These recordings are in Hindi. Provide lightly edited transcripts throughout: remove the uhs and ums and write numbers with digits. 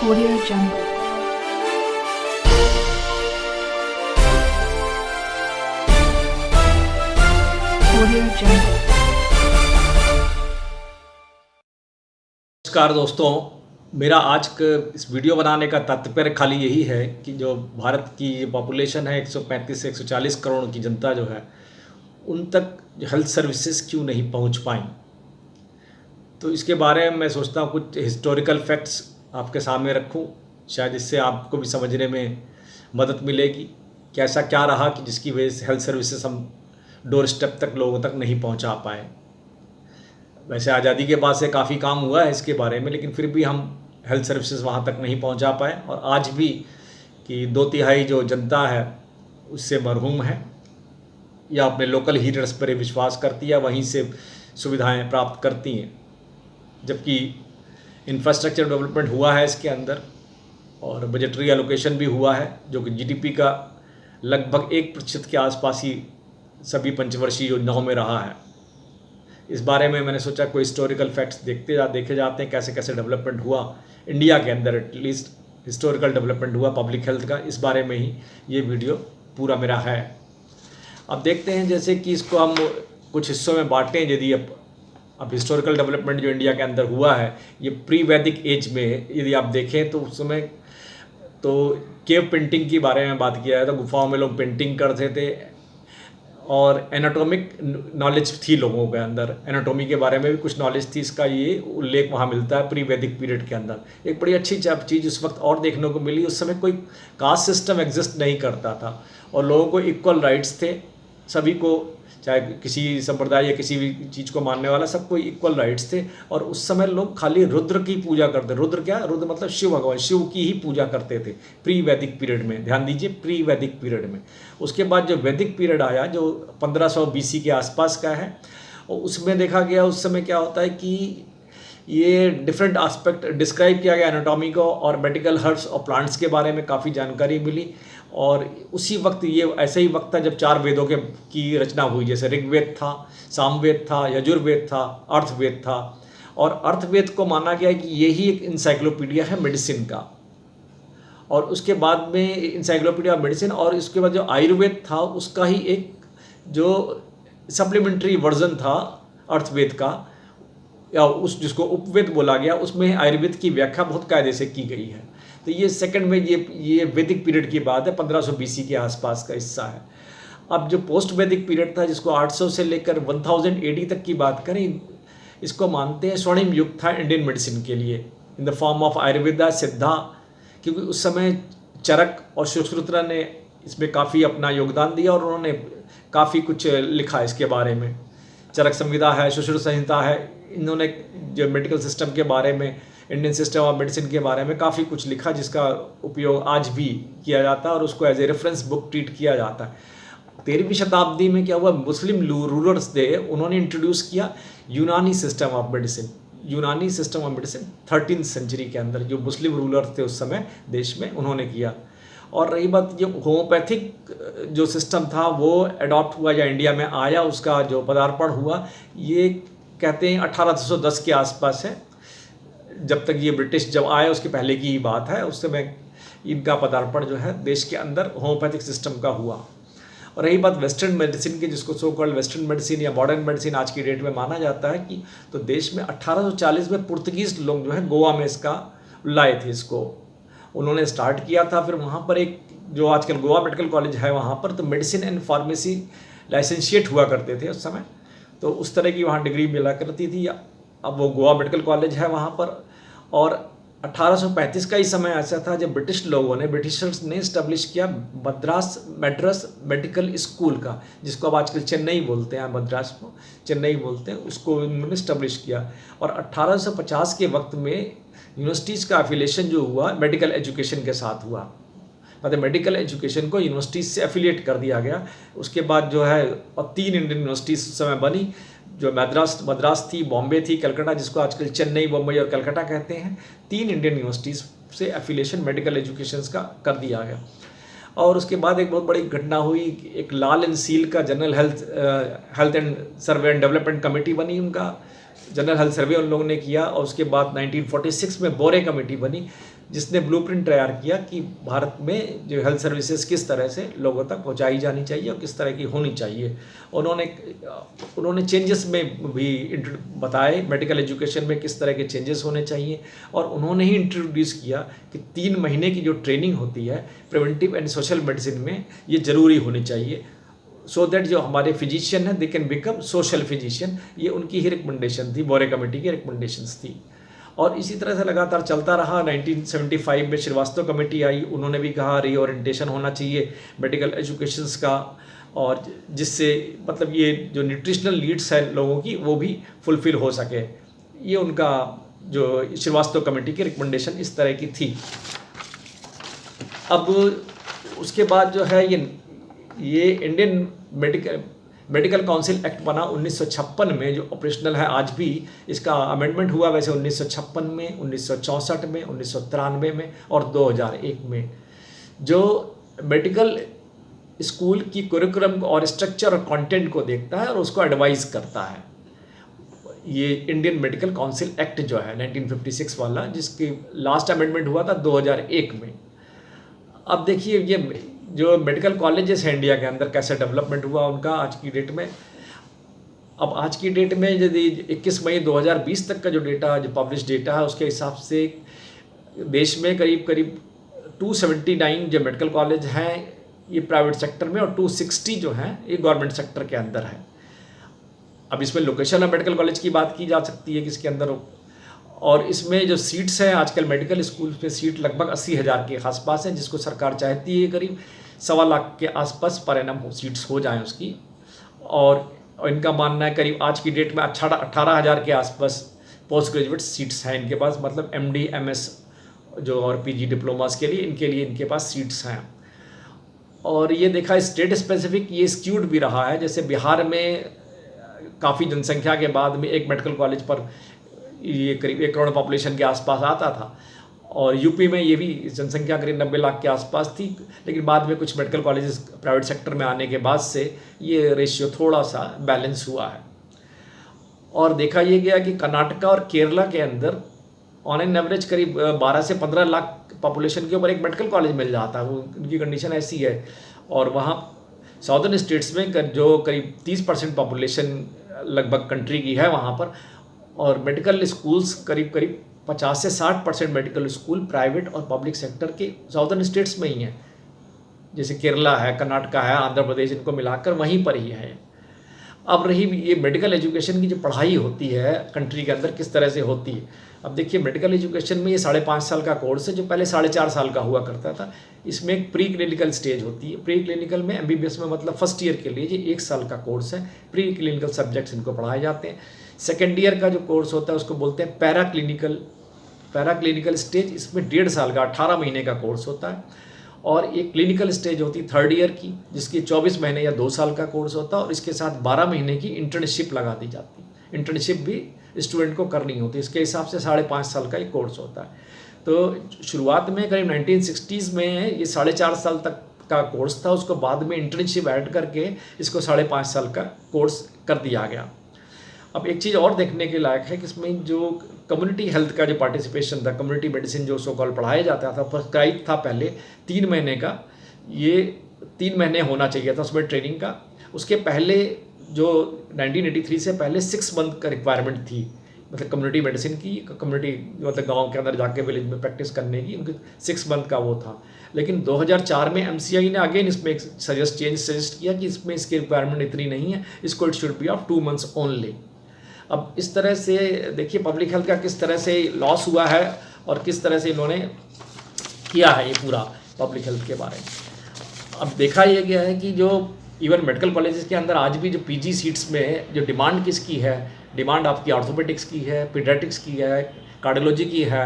Audio Jungle. Audio Jungle. नमस्कार दोस्तों, मेरा आज इस वीडियो बनाने का तात्पर्य खाली यही है कि जो भारत की पॉपुलेशन है 135 से 140 करोड़ की जनता जो है, उन तक हेल्थ सर्विसेज क्यों नहीं पहुंच पाई। तो इसके बारे में मैं सोचता हूँ कुछ हिस्टोरिकल फैक्ट्स आपके सामने रखूँ, शायद इससे आपको भी समझने में मदद मिलेगी कि ऐसा क्या रहा कि जिसकी वजह से हेल्थ सर्विसेज हम डोर स्टेप तक लोगों तक नहीं पहुँचा पाए। वैसे आज़ादी के बाद से काफ़ी काम हुआ है इसके बारे में, लेकिन फिर भी हम हेल्थ सर्विसेज वहाँ तक नहीं पहुँचा पाए। और आज भी कि 2/3 जो जनता है उससे मरहूम है या अपने लोकल हीलर्स पर विश्वास करती है, वहीं से सुविधाएं प्राप्त करती हैं। जबकि इंफ्रास्ट्रक्चर डेवलपमेंट हुआ है इसके अंदर और बजटरी एलोकेशन भी हुआ है, जो कि जीडीपी का लगभग 1% के आसपास ही सभी पंचवर्षीय योजनाओं में रहा है। इस बारे में मैंने सोचा कोई हिस्टोरिकल फैक्ट्स देखे जाते हैं, कैसे कैसे डेवलपमेंट हुआ इंडिया के अंदर, एटलीस्ट हिस्टोरिकल डेवलपमेंट हुआ पब्लिक हेल्थ का। इस बारे में ही ये वीडियो पूरा मेरा है। अब देखते हैं जैसे कि इसको हम कुछ हिस्सों में बांटें। यदि अब हिस्टोरिकल डेवलपमेंट जो इंडिया के अंदर हुआ है, ये प्री वैदिक एज में यदि आप देखें तो उस समय तो केव पेंटिंग के बारे में बात किया है, तो गुफाओं में लोग पेंटिंग करते थे और एनाटॉमिक नॉलेज थी लोगों के अंदर, एनाटॉमी के बारे में भी कुछ नॉलेज थी। इसका ये उल्लेख वहाँ मिलता है प्री वैदिक पीरियड के अंदर। एक बड़ी अच्छी चीज़ उस वक्त और देखने को मिली, उस समय कोई कास्ट सिस्टम एग्जिस्ट नहीं करता था और लोगों को इक्वल राइट्स थे। सभी को, चाहे किसी संप्रदाय या किसी भी चीज़ को मानने वाला, सबको इक्वल राइट्स थे। और उस समय लोग खाली रुद्र की पूजा करते। रुद्र क्या? रुद्र मतलब शिव भगवान, शिव की ही पूजा करते थे प्री वैदिक पीरियड में। ध्यान दीजिए, प्री वैदिक पीरियड में। उसके बाद जो वैदिक पीरियड आया, जो 1500 BC के आसपास का है, और उसमें देखा गया उस समय क्या होता है कि ये डिफरेंट एस्पेक्ट डिस्क्राइब किया गया एनाटॉमी को, और मेडिकल हर्ब्स और प्लांट्स के बारे में काफ़ी जानकारी मिली। और उसी वक्त, ये ऐसे ही वक्त था जब 4 वेदों की रचना हुई, जैसे ऋग्वेद था, सामवेद था, यजुर्वेद था, अर्थवेद था। और अर्थवेद को माना गया कि यही एक इंसाइक्लोपीडिया है मेडिसिन का। और उसके बाद में इंसाइक्लोपीडिया ऑफ मेडिसिन, और इसके बाद जो आयुर्वेद था उसका ही एक जो सप्लीमेंट्री वर्जन था अर्थवेद का, या उस जिसको उपवेद बोला गया, उसमें आयुर्वेद की व्याख्या बहुत कायदे से की गई है। तो ये सेकंड में ये वैदिक पीरियड की बात है, 1500 BC के आसपास का हिस्सा है। अब जो पोस्ट वैदिक पीरियड था, जिसको 800 से लेकर 1000 AD तक की बात करें, इसको मानते हैं स्वर्णिम युग था इंडियन मेडिसिन के लिए, in the form of Ayurveda, सिद्धा। क्योंकि उस समय चरक और सुश्रुत ने इसमें काफ़ी अपना योगदान दिया और उन्होंने काफ़ी कुछ लिखा इसके बारे में। चरक संहिता है, सुश्रुत संहिता है, इन्होंने जो मेडिकल सिस्टम के बारे में, इंडियन सिस्टम ऑफ मेडिसिन के बारे में काफ़ी कुछ लिखा, जिसका उपयोग आज भी किया जाता है और उसको as a reference book treat किया जाता है। 13वीं शताब्दी में क्या हुआ, मुस्लिम रूलर्स थे, उन्होंने इंट्रोड्यूस किया Unani system of medicine. Unani system of medicine 13th century के अंदर जो मुस्लिम रूलर्स थे उस समय देश में, उन्होंने किया। और रही बात, जो होम्योपैथिक जो सिस्टम था वो अडॉप्ट हुआ या इंडिया में आया, उसका जो पदार्पण हुआ, ये कहते हैं 1810 के आसपास है। जब तक ये ब्रिटिश जब आए उसके पहले की ही बात है, उस समय इनका पदार्पण जो है देश के अंदर होम्योपैथिक सिस्टम का हुआ। और रही बात वेस्टर्न मेडिसिन की, जिसको सो कॉल्ड वेस्टर्न मेडिसिन या मॉडर्न मेडिसिन आज की डेट में माना जाता है, कि तो देश में 1840 में पुर्तगीज लोग जो है गोवा में इसका लाए थे, इसको उन्होंने स्टार्ट किया था। फिर वहाँ पर एक जो आजकल गोवा मेडिकल कॉलेज है, वहाँ पर तो मेडिसिन एंड फार्मेसी लाइसेंशिएट हुआ करते थे उस समय, तो उस तरह की वहाँ डिग्री मिला करती थी। अब वो गोवा मेडिकल कॉलेज है वहाँ पर। और 1835 का ही समय ऐसा था जब ब्रिटिशर्स ने इस्टेब्लिश किया मद्रास मेडिकल स्कूल का, जिसको अब आजकल चेन्नई बोलते हैं, मद्रास को चेन्नई बोलते हैं, उसको उन्होंने इस्टेब्लिश किया। और 1850 के वक्त में यूनिवर्सिटीज़ का एफिलिएशन जो हुआ मेडिकल एजुकेशन के साथ हुआ, मतलब मेडिकल एजुकेशन को यूनिवर्सिटीज़ से एफिलिएट कर दिया गया। उसके बाद जो है, और 3 इंडियन यूनिवर्सिटीज़ उस समय बनी, जो मद्रास थी, बॉम्बे थी, कलकत्ता, जिसको आजकल चेन्नई, बम्बई और कलकत्ता कहते हैं। 3 इंडियन यूनिवर्सिटीज़ से एफिलिएशन मेडिकल एजुकेशन का कर दिया गया। और उसके बाद एक बहुत बड़ी घटना हुई, एक लाल एंड सील का general health and survey and development committee बनी, उनका जनरल हेल्थ सर्वे उन लोगों ने किया। और उसके बाद 1946 में बोरे कमेटी बनी, जिसने ब्लूप्रिंट तैयार किया कि भारत में जो हेल्थ सर्विसेज किस तरह से लोगों तक पहुंचाई जानी चाहिए और किस तरह की होनी चाहिए। उन्होंने चेंजेस में भी बताए, मेडिकल एजुकेशन में किस तरह के चेंजेस होने चाहिए, और उन्होंने ही इंट्रोड्यूस किया कि 3 महीने की जो ट्रेनिंग होती है प्रिवेंटिव एंड सोशल मेडिसिन में, ये ज़रूरी होनी चाहिए, सो दैट जो हमारे फिजिशियन हैं they can become social physician. ये उनकी ही रिकमेंडेशन थी, बोरे कमेटी की रिकमेंडेशंस थी। और इसी तरह से लगातार चलता रहा। 1975 में श्रीवास्तव कमेटी आई, उन्होंने भी कहा रीओरिएंटेशन होना चाहिए मेडिकल एजुकेशंस का, और जिससे मतलब ये जो न्यूट्रिशनल नीड्स है लोगों की वो भी फुलफ़िल हो सके। ये उनका जो श्रीवास्तव कमेटी की रिकमेंडेशन इस तरह की थी। अब उसके बाद जो है ये इंडियन मेडिकल काउंसिल एक्ट बना 1956 में, जो ऑपरेशनल है आज भी। इसका अमेंडमेंट हुआ वैसे 1956 में, 1964 में, 1993 में और 2001 में। जो मेडिकल स्कूल की करिकुलम और स्ट्रक्चर और कंटेंट को देखता है और उसको एडवाइस करता है। ये इंडियन मेडिकल काउंसिल एक्ट जो है 1956 वाला, जिसकी लास्ट अमेंडमेंट हुआ था 2001 में। अब देखिए ये जो मेडिकल कॉलेजेस हैं इंडिया के अंदर कैसे डेवलपमेंट हुआ उनका आज की डेट में। अब आज की डेट में यदि 21 मई 2020 तक का जो डेटा, जो पब्लिश डेटा है, उसके हिसाब से देश में करीब 279 जो मेडिकल कॉलेज हैं ये प्राइवेट सेक्टर में, और 260 जो हैं ये गवर्नमेंट सेक्टर के अंदर है। अब इसमें लोकेशन ऑफ मेडिकल कॉलेज की बात की जा सकती है किसके अंदर हो, और इसमें जो सीट्स हैं आजकल मेडिकल स्कूल में सीट लगभग 80,000 के आसपास हैं, जिसको सरकार चाहती है करीब 1.25 लाख के आसपास पर एनम सीट्स हो जाएं उसकी। और इनका मानना है करीब आज की डेट में 18,000 के आसपास पोस्ट ग्रेजुएट सीट्स हैं इनके पास, मतलब MD MS जो और PG डिप्लोमास के लिए इनके पास सीट्स हैं। और ये देखा स्टेट स्पेसिफिक ये स्क्यूड भी रहा है। जैसे बिहार में काफ़ी जनसंख्या के बाद में एक मेडिकल कॉलेज पर ये करीब 1 करोड़ पॉपुलेशन के आसपास आता था, और यूपी में ये भी जनसंख्या करीब 90 लाख के आसपास थी। लेकिन बाद में कुछ मेडिकल कॉलेजेस प्राइवेट सेक्टर में आने के बाद से ये रेशियो थोड़ा सा बैलेंस हुआ है। और देखा ये गया कि कर्नाटका और केरला के अंदर ऑन एन एवरेज करीब 12 से 15 लाख पॉपुलेशन के ऊपर एक मेडिकल कॉलेज मिल जाता है। वो उनकी कंडीशन ऐसी है। और वहाँ साउदर्न स्टेट्स में जो करीब 30% पॉपुलेशन लगभग कंट्री की है वहाँ पर, और मेडिकल स्कूल्स करीब 50 से 60% मेडिकल स्कूल प्राइवेट और पब्लिक सेक्टर के साउदर्न स्टेट्स में ही हैं। जैसे केरला है, कर्नाटका है, आंध्र प्रदेश, इनको मिलाकर वहीं पर ही है। अब रही ये मेडिकल एजुकेशन की जो पढ़ाई होती है कंट्री के अंदर किस तरह से होती है। अब देखिए मेडिकल एजुकेशन में ये 5.5 साल का कोर्स है, जो पहले 4.5 साल का हुआ करता था। इसमें एक प्री क्लिनिकल स्टेज होती है। प्री क्लिनिकल में MBBS में मतलब फर्स्ट ईयर के लिए ये 1 साल का कोर्स है। प्री क्लिनिकल सब्जेक्ट्स इनको पढ़ाए जाते हैं। सेकेंड ईयर का जो कोर्स होता है उसको बोलते हैं पैरा क्लिनिकल स्टेज। इसमें 1.5 साल का 18 महीने का कोर्स होता है। और एक क्लिनिकल स्टेज होती है थर्ड ईयर की, जिसकी 24 महीने या 2 साल का कोर्स होता है, और इसके साथ 12 महीने की इंटर्नशिप लगा दी जाती है। इंटर्नशिप भी स्टूडेंट को करनी होती है। इसके हिसाब से 5.5 साल का एक कोर्स होता है। तो शुरुआत में करीब 1960s में ये 4.5 साल तक का कोर्स था, उसको बाद में इंटर्नशिप ऐड करके इसको 5.5 साल का कोर्स कर दिया गया। अब एक चीज़ और देखने के लायक है कि इसमें जो कम्युनिटी हेल्थ का जो पार्टिसिपेशन था, कम्युनिटी मेडिसिन जो सो कॉल पढ़ाया जाता था, प्रिस्क्राइब था पहले 3 महीने का। ये 3 महीने होना चाहिए था उसमें ट्रेनिंग का। उसके पहले जो 1983 से पहले 6 मंथ का रिक्वायरमेंट थी, मतलब कम्युनिटी मेडिसिन की, कम्युनिटी मतलब गांव के अंदर जाके विलेज में प्रैक्टिस करने की, उनकी 6 मंथ का वो था। लेकिन 2004 में MCI ने अगेन इसमें एक सजेस्ट किया कि इसमें इसकी रिक्वायरमेंट इतनी नहीं है, इसको it should be of 2 months only. अब इस तरह से देखिए पब्लिक हेल्थ का किस तरह से लॉस हुआ है और किस तरह से इन्होंने किया है ये पूरा पब्लिक हेल्थ के बारे में। अब देखा यह गया है कि जो इवन मेडिकल कॉलेजेस के अंदर आज भी जो PG सीट्स में जो डिमांड किसकी है, डिमांड आपकी ऑर्थोपेडिक्स की है, पीडियाट्रिक्स की है, कार्डियोलॉजी की है,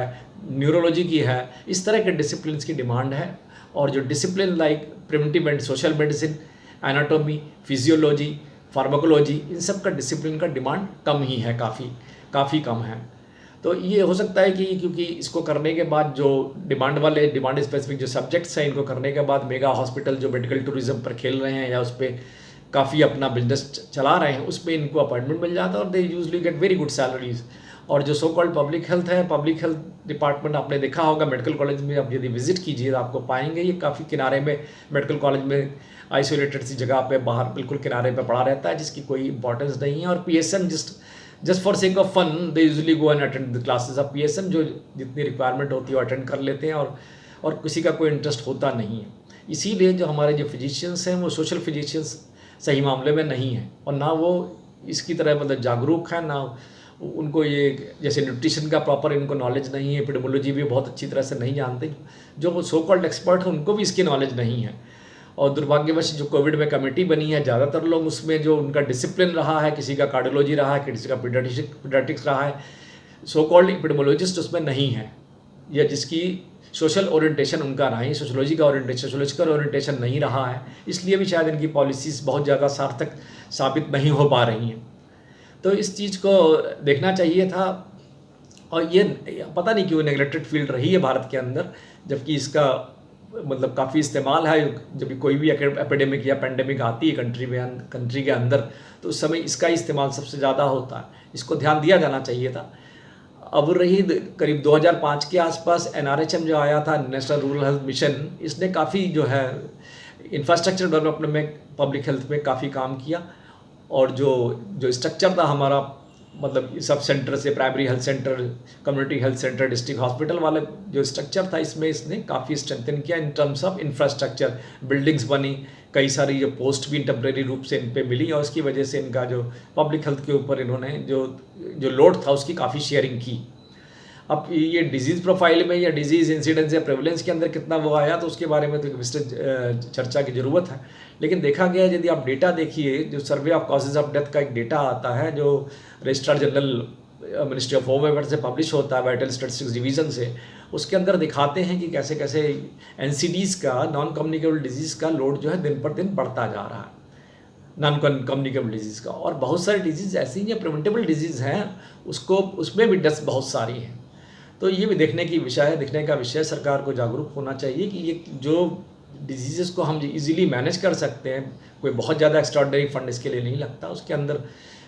न्यूरोलॉजी की है, इस तरह के डिसिप्लिन की डिमांड है। और जो discipline like preventive and social medicine, anatomy, physiology, pharmacology, इन सब का डिसिप्लिन का डिमांड कम ही है, काफ़ी कम है। तो ये हो सकता है कि क्योंकि इसको करने के बाद जो डिमांड स्पेसिफिक जो सब्जेक्ट्स हैं, इनको करने के बाद मेगा हॉस्पिटल जो मेडिकल टूरिज्म पर खेल रहे हैं या उस पर काफ़ी अपना बिजनेस चला रहे हैं, उसमें इनको अपॉइंटमेंट मिल जाता है और they usually get very good salaries. और जो सो कॉल्ड पब्लिक हेल्थ है, पब्लिक हेल्थ डिपार्टमेंट आपने देखा होगा मेडिकल कॉलेज में, आप यदि विजिट कीजिए तो आपको पाएंगे ये काफ़ी किनारे में, मेडिकल कॉलेज में आइसोलेटेड सी जगह पे बाहर बिल्कुल किनारे पे पड़ा रहता है, जिसकी कोई इंपॉर्टेंस नहीं है। और PSM just for sake of fun they usually go and attend the classes. अब PSM जो जितनी रिक्वायरमेंट होती है वो अटेंड कर लेते हैं, और किसी का कोई इंटरेस्ट होता नहीं है। इसीलिए जो हमारे जो फिजिशियंस हैं वो सोशल फिजिशियंस सही मामले में नहीं है, और ना वो इसकी तरह मतलब जागरूक है, ना उनको ये जैसे न्यूट्रिशन का प्रॉपर इनको नॉलेज नहीं है, एपिडेमोलॉजी भी बहुत अच्छी तरह से नहीं जानते, जो सो कॉल्ड एक्सपर्ट हैं उनको भी इसकी नॉलेज नहीं है। और दुर्भाग्यवश जो कोविड में कमेटी बनी है, ज़्यादातर लोग उसमें जो उनका डिसिप्लिन रहा है, किसी का कार्डियोलॉजी रहा है, किसी का पीडियाट्रिक्स रहा है, सो कॉल्ड एपिडेमोलॉजिस्ट उसमें नहीं है, या जिसकी सोशल ओरिएंटेशन उनका रहा है, सोशोलॉजिकल ओरिएंटेशन नहीं रहा है, इसलिए भी शायद इनकी पॉलिसीज़ बहुत ज़्यादा सार्थक साबित नहीं हो पा रही हैं। तो इस चीज़ को देखना चाहिए था, और ये पता नहीं क्यों नेगलेक्टेड फील्ड रही है भारत के अंदर, जबकि इसका मतलब काफ़ी इस्तेमाल है। जब कोई भी एपिडेमिक या पेंडेमिक आती है कंट्री के अंदर, तो उस समय इसका इस्तेमाल सबसे ज़्यादा होता है, इसको ध्यान दिया जाना चाहिए था। अब रही करीब 2005 के आसपास NRHM जो आया था, नेशनल रूरल हेल्थ मिशन, इसने काफ़ी जो है इंफ्रास्ट्रक्चर डेवलपमेंट में पब्लिक हेल्थ में काफ़ी काम किया, और जो स्ट्रक्चर था हमारा, मतलब सब सेंटर से primary health centre, community health centre, district hospital वाले जो स्ट्रक्चर था, इसमें इसने काफ़ी स्ट्रेंथन किया in terms of infrastructure. Buildings बनी, कई सारी जो पोस्ट भी टेम्प्रेरी रूप से इन पे मिली, और उसकी वजह से इनका जो पब्लिक हेल्थ के ऊपर इन्होंने जो लोड था उसकी काफ़ी शेयरिंग की। अब ये डिजीज़ प्रोफाइल में या डिजीज़ इंसिडेंस या प्रेवलेंस के अंदर कितना वो आया, तो उसके बारे में तो विस्तृत चर्चा की ज़रूरत है। लेकिन देखा गया है, यदि आप डेटा देखिए, जो survey of causes of death का एक डेटा आता है जो registrar general ministry of home affairs से पब्लिश होता है, वाइटल स्टैटिस्टिक्स डिवीज़न से, उसके अंदर दिखाते हैं कि कैसे कैसे NCDs का, नॉन कम्युनिकेबल डिजीज़ का लोड जो है दिन पर दिन बढ़ता जा रहा है, नॉन कम्युनिकेबल डिजीज़ का। और बहुत सारी डिजीज़ ऐसी हैं जो प्रिवेंटेबल डिजीज़ हैं, उसमें भी डेथ्स बहुत सारी हैं। तो ये भी देखने का विषय, सरकार को जागरूक होना चाहिए कि ये जो डिजीज़ को हम इजीली मैनेज कर सकते हैं, कोई बहुत ज़्यादा एक्स्ट्राऑर्डिनरी फंड इसके लिए नहीं लगता, उसके अंदर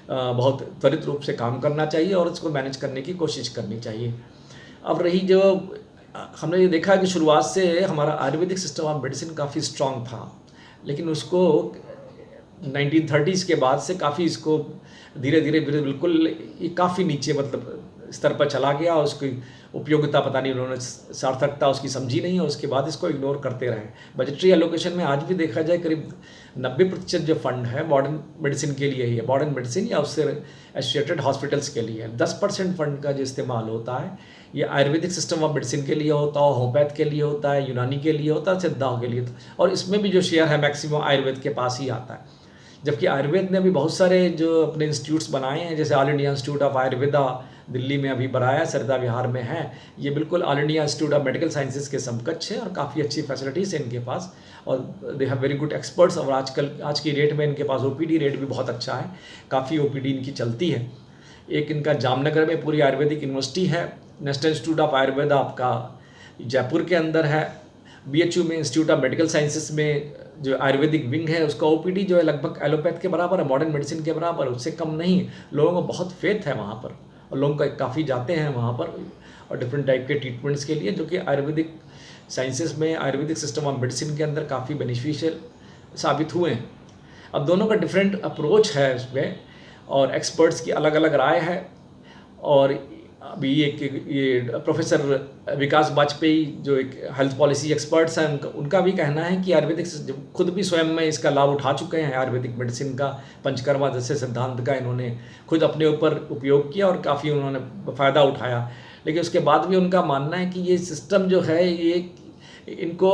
बहुत त्वरित रूप से काम करना चाहिए और इसको मैनेज करने की कोशिश करनी चाहिए। अब रही जो हमने ये देखा कि शुरुआत से हमारा आयुर्वेदिक सिस्टम ऑफ मेडिसिन काफ़ी स्ट्रॉन्ग था, लेकिन उसको 1930s के बाद से काफ़ी इसको धीरे धीरे बिल्कुल ये काफ़ी नीचे मतलब स्तर पर चला गया, और उसकी उपयोगिता पता नहीं उन्होंने सार्थकता उसकी समझी नहीं, और उसके बाद इसको इग्नोर करते रहे। बजटरी एलोकेशन में आज भी देखा जाए करीब 90% जो फंड है मॉडर्न मेडिसिन के लिए ही है, मॉडर्न मेडिसिन या उससे एसोसिएटेड हॉस्पिटल्स के लिए है। 10% फंड का जो इस्तेमाल होता है ये आयुर्वेदिक सिस्टम ऑफ मेडिसिन के लिए होता है, होम्योपैथ के लिए होता है, यूनानी के लिए होता है, सिद्धाओं के लिए, और इसमें भी जो शेयर है मैक्सिमम आयुर्वेद के पास ही आता है। जबकि आयुर्वेद ने भी बहुत सारे जो अपने इंस्टीट्यूट्स बनाए हैं, जैसे all India institute of Ayurveda Delhi में अभी बनाया, सरिता विहार में है, ये बिल्कुल all India institute of medical sciences के समकक्ष है, और काफ़ी अच्छी फैसिलिटीज़ है इनके पास, और they have very good experts. और आज की डेट में इनके पास OPD रेट भी बहुत अच्छा है, काफ़ी OPD इनकी चलती है। एक इनका जामनगर में पूरी आयुर्वेदिक यूनिवर्सिटी है, नेशनल इंस्टीट्यूट ऑफ आयुर्वेदा आपका जयपुर के अंदर है, BHU में इंस्टीट्यूट ऑफ मेडिकल साइंसेज में जो आयुर्वेदिक विंग है उसका OPD जो है लगभग एलोपैथ के बराबर है, मॉडर्न मेडिसिन के बराबर, उससे कम नहीं। लोगों को बहुत फेथ है वहाँ पर, और लोग काफ़ी जाते हैं वहाँ पर और डिफरेंट टाइप के ट्रीटमेंट्स के लिए, जो कि आयुर्वेदिक साइंसेस में, आयुर्वेदिक सिस्टम ऑफ मेडिसिन के अंदर काफ़ी बेनिफिशियल साबित हुए हैं। अब दोनों का डिफरेंट अप्रोच है इसमें, और एक्सपर्ट्स की अलग अलग राय है। और अभी ये प्रोफेसर विकास वाजपेयी जो एक हेल्थ पॉलिसी एक्सपर्ट्स हैं, उनका भी कहना है कि आयुर्वेदिक खुद भी स्वयं में इसका लाभ उठा चुके हैं, आयुर्वेदिक मेडिसिन का पंचकर्मा जैसे सिद्धांत का इन्होंने खुद अपने ऊपर उपयोग किया और काफ़ी उन्होंने फ़ायदा उठाया। लेकिन उसके बाद भी उनका मानना है कि ये सिस्टम जो है, ये इनको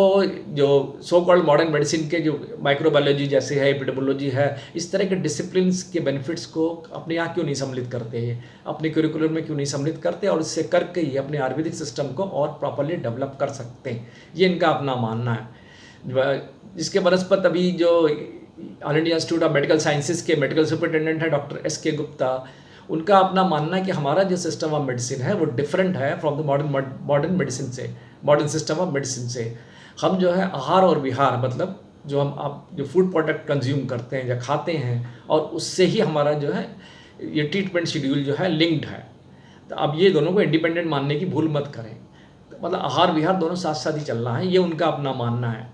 जो सो कॉल्ड मॉडर्न मेडिसिन के जो माइक्रोबायोलॉजी जैसे है, एपिडेमोलॉजी है, इस तरह के डिसिप्लिन्स के बेनिफिट्स को अपने यहाँ क्यों नहीं सम्मिलित करते हैं, अपने करिकुलम में क्यों नहीं सम्मिलित करते, और इससे करके ही अपने आयुर्वेदिक सिस्टम को और प्रॉपरली डेवलप कर सकते हैं। ये इनका अपना मानना है। जिसके बनस्पत अभी जो all India institute of medical sciences के मेडिकल सुपरिटेंडेंट है डॉक्टर SK गुप्ता, उनका अपना मानना है कि हमारा जो सिस्टम ऑफ मेडिसिन है वो डिफरेंट है फ्रॉम द मॉडर्न मेडिसिन से, मॉडर्न सिस्टम ऑफ मेडिसिन से। हम जो है आहार और विहार, मतलब जो आप जो फूड प्रोडक्ट कंज्यूम करते हैं या खाते हैं, और उससे ही हमारा जो है ये ट्रीटमेंट शेड्यूल जो है लिंक्ड है। तो अब ये दोनों को इंडिपेंडेंट मानने की भूल मत करें। मतलब आहार विहार दोनों साथ साथ ही चलना है, ये उनका अपना मानना है।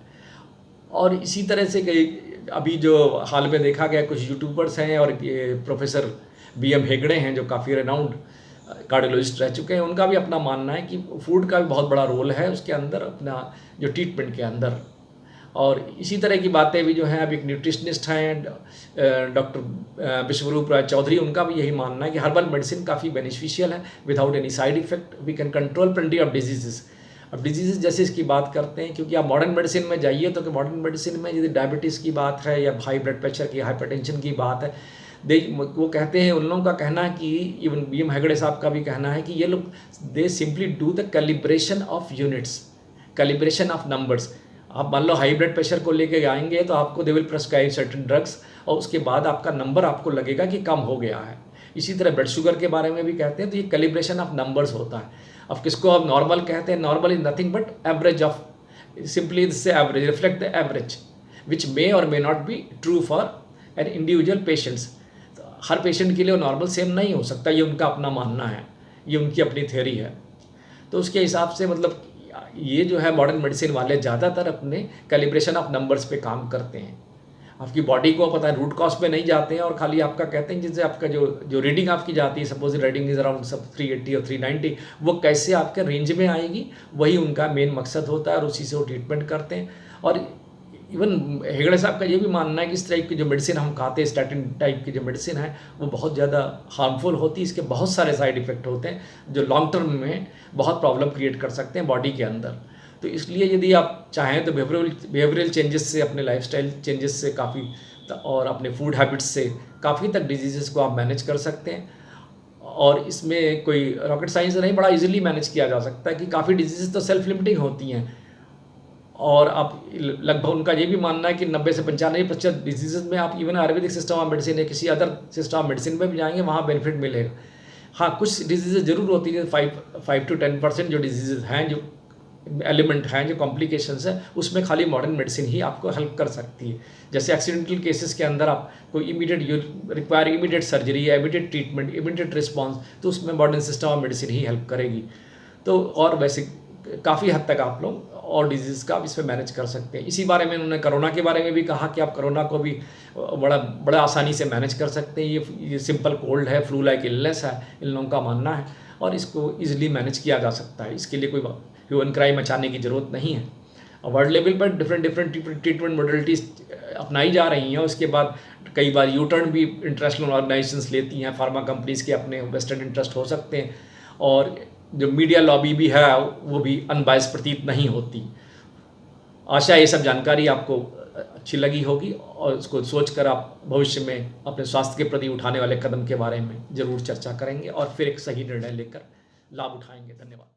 और इसी तरह से कई अभी जो हाल में देखा गया, कुछ यूट्यूबर्स हैं और ये प्रोफेसर BM हेगड़े हैं जो काफ़ी रेनाउंड कार्डियोलॉजिस्ट रह चुके हैं, उनका भी अपना मानना है कि फूड का भी बहुत बड़ा रोल है उसके अंदर, अपना जो ट्रीटमेंट के अंदर। और इसी तरह की बातें भी जो हैं, अब एक न्यूट्रिशनिस्ट हैं डॉक्टर विश्वरूप राय चौधरी, उनका भी यही मानना है कि हर्बल मेडिसिन काफ़ी बेनिफिशियल है, without any side effect we can control plenty of diseases. अब डिजीज़ जैसे इसकी बात करते हैं, क्योंकि आप मॉडर्न मेडिसिन में जाइए तो कि मॉडर्न मेडिसिन में यदि डायबिटीज़ की बात है या हाई ब्लड प्रेशर की, हाइपरटेंशन की बात है, वो कहते हैं, उन लोगों का कहना है कि इवन BM हेगड़े साहब का भी कहना है कि ये लोग दे simply do the calibration of units, calibration of numbers. आप मान लो हाई ब्लड प्रेशर को लेके आएंगे तो आपको they will prescribe certain drugs, और उसके बाद आपका नंबर आपको लगेगा कि कम हो गया है। इसी तरह ब्लड शुगर के बारे में भी कहते हैं, तो ये कैलिब्रेशन ऑफ नंबर्स होता है। अब किसको आप नॉर्मल कहते हैं, normal is nothing but average of, simply this average reflect the average which may or may not be true for an individual patients. हर पेशेंट के लिए नॉर्मल सेम नहीं हो सकता, ये उनका अपना मानना है, ये उनकी अपनी थ्योरी है। तो उसके हिसाब से मतलब ये जो है मॉडर्न मेडिसिन वाले ज़्यादातर अपने कैलिब्रेशन ऑफ नंबर्स पे काम करते हैं। आपकी बॉडी को पता है, रूट कॉज पे नहीं जाते हैं, और खाली आपका कहते हैं जिससे आपका जो रीडिंग आपकी जाती है, सपोज रीडिंग इज अराउंड सब 380 और 390, वो कैसे आपके रेंज में आएगी, वही उनका मेन मकसद होता है, और उसी से वो ट्रीटमेंट करते हैं। और इवन हेगड़े साहब का ये भी मानना है कि इस टाइप की जो मेडिसिन हम खाते हैं, स्टैटिन टाइप की जो मेडिसिन है, वो बहुत ज़्यादा हार्मफुल होती है, इसके बहुत सारे साइड इफ़ेक्ट होते हैं जो लॉन्ग टर्म में बहुत प्रॉब्लम क्रिएट कर सकते हैं बॉडी के अंदर। तो इसलिए यदि आप चाहें तो बिहेवियरल चेंजेस से, अपने लाइफस्टाइल चेंजेस से काफ़ी, और अपने फूड हैबिट्स से काफ़ी तक डिजीज़ को आप मैनेज कर सकते हैं। और इसमें कोई रॉकेट साइंस नहीं, बड़ा इजीली मैनेज किया जा सकता है कि काफ़ी डिजीज़ तो सेल्फ लिमिटिंग होती हैं, और आप लगभग उनका ये भी मानना है कि 90 से 95% डिजीज़ में आप even Ayurvedic system of medicine या किसी अदर सिस्टम ऑफ मेडिसिन में भी जाएंगे, वहाँ बेनिफिट मिलेगा। हाँ, कुछ डिजीज़ ज़रूर होती है, 5 to 10% जो डिजीज़ हैं, जो एलिमेंट हैं, जो कॉम्प्लिकेशंस हैं, उसमें खाली मॉडर्न मेडिसिन ही आपको हेल्प कर सकती है। जैसे एक्सीडेंटल केसेस के अंदर आप कोई इमीडिएट रिक्वायर इमीडिएट सर्जरी या इमीडिएट ट्रीटमेंट, इमीडिएट रिस्पॉन्स, तो उसमें modern system of medicine he help करेगी। तो और वैसे काफ़ी हद तक आप लोग और डिजीज़ का इस पर मैनेज कर सकते हैं। इसी बारे में उन्होंने कोरोना के बारे में भी कहा कि आप कोरोना को भी बड़ा आसानी से मैनेज कर सकते हैं। ये सिंपल कोल्ड है, फ्लू लाइक इलनेस है, इन लोगों का मानना है, और इसको ईजिली मैनेज किया जा सकता है। इसके लिए कोई ह्यूमन क्राइम मचाने की ज़रूरत नहीं है। और वर्ल्ड लेवल पर डिफरेंट ट्रीटमेंट मॉडलिटीज़ अपनाई जा रही हैं। उसके बाद कई बार यू टर्न भी इंटरनेशनल ऑर्गेनाइजेशंस लेती हैं, फार्मा कंपनीज़ के अपने वेस्टेड इंटरेस्ट हो सकते हैं, और जो मीडिया लॉबी भी है वो भी अनबायस प्रतीत नहीं होती। आशा ये सब जानकारी आपको अच्छी लगी होगी, और उसको सोचकर आप भविष्य में अपने स्वास्थ्य के प्रति उठाने वाले कदम के बारे में ज़रूर चर्चा करेंगे, और फिर एक सही निर्णय लेकर लाभ उठाएंगे। धन्यवाद।